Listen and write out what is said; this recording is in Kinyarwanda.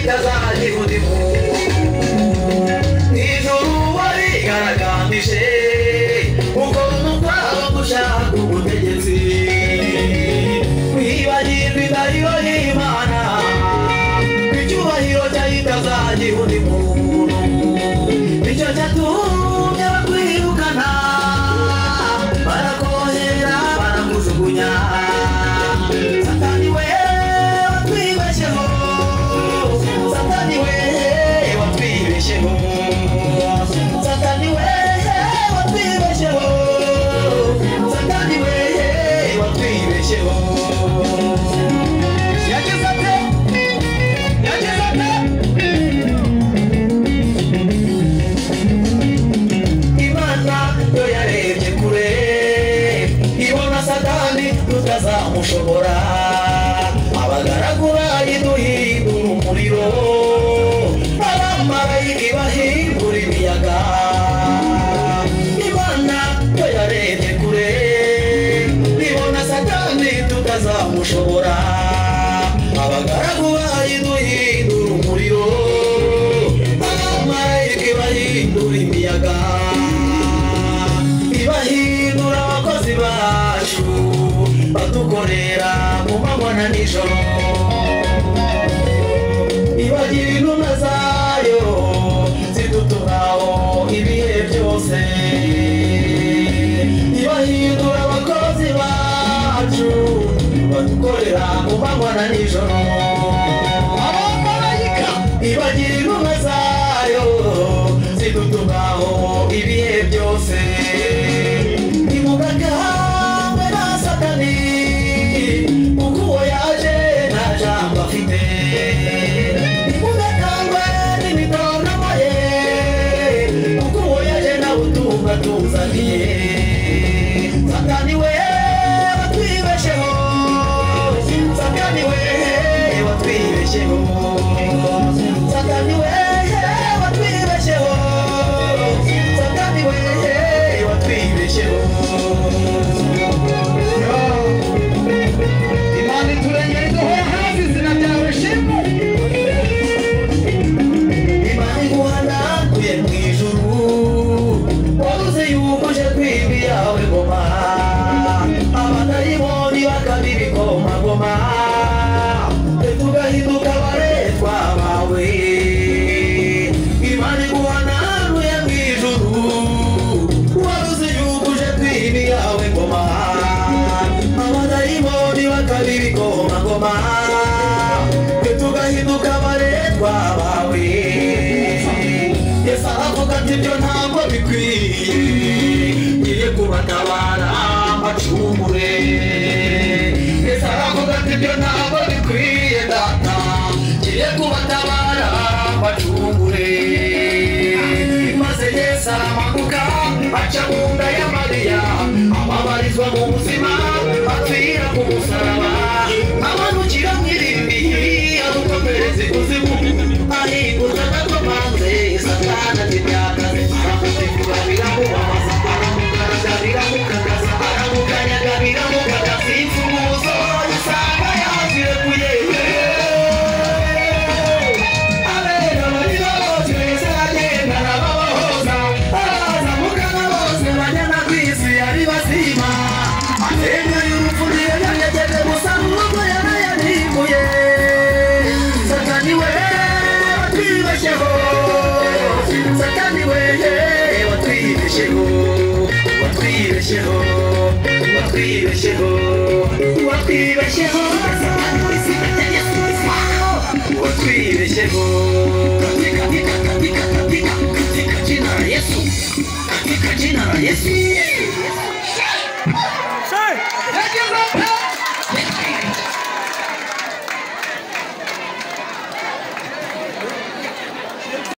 yitazanye udimu ijuru warigaragambije ukuntu kwaba gushaka ubutegetsi wibagirwa indahiro y'Imana icyubahiro cyayitazanye udimu nicyo cyatumye bakwirukana barakohera barakujugunya Satani we watwibesheho Satani we watwibesheho Satani we watwibesheho Satani we watwibesheho yagize ate Imana yo yarebye kure ibona Satani tutazamushobora abagaragu bayiduhindura umuriro abamarayika bahindura imiyaga Imana yo yarebye kure ibona Satani tutazamushobora abagaragu bayiduhindura umuriro abamarayika bahindura imiyaga ibahindura abakozi bacu badukorera mu manywa na nijoro ibagira intumwa zayo zidutumaho ibihe byose ibahindura abakozi bacu badukorera mu manywa na nijoro abamarayika ibagira intumwa zayo zidutumaho ibihe byose nimugakangwe na Satani kuko uwo yaje nta jambo afite nimugakangwe n'imitonamo ye kuko uwo yaje nta butumwa tuzaniye Satani we watwibesheho Satani we watwibesheho Satani we watwibesheho Satani we watwibesheho Imana iturengera iduhoye hafi izina ryawe shimwe Imana iguhanaguye mu ijuru wabuze yuko uje kwiba iyawe ngoma abadayimoni bakabibikomagoma tugahinduka abaretwa bawe Imana iguhanaguye mu ijuru wabuze yuko uje kwiba iyawe ngoma abadayimoni bakabibikomagoma tugahinduka abaretwa bawe Yesu aravuga ati ibyo ntabwo bikwiye ngiye kubatabara mbacungure Yesu aravuga ati ibyo ntabwo bikwiye data ngiye kubatabara mbacungure maze Yesu aramanuka aca mu nda ya Mariya ababarizwa mu buzima apfira ku musaraba amanukira mu irimbi arukomereza ikuzimu ahingurwa n'agakomanze Satani ati byakaze aramutegura biramubabaza aramukaraga biramukagaza aramukanyaga biramukagaza imfunguzo usanga yazirekuye abera barira bose beza aragenda arababohoza arazamukana bose bajyana ku isi ari bazima amenyo y'urupfu niyo yanyegeje gusa n'ubwo yarayanimbuye Satani we watwibesheho Satani we watwibesheho watwibesheho watwibesheho watwibesheho watwibesheho katika jina la Yesu katika jina la Yesu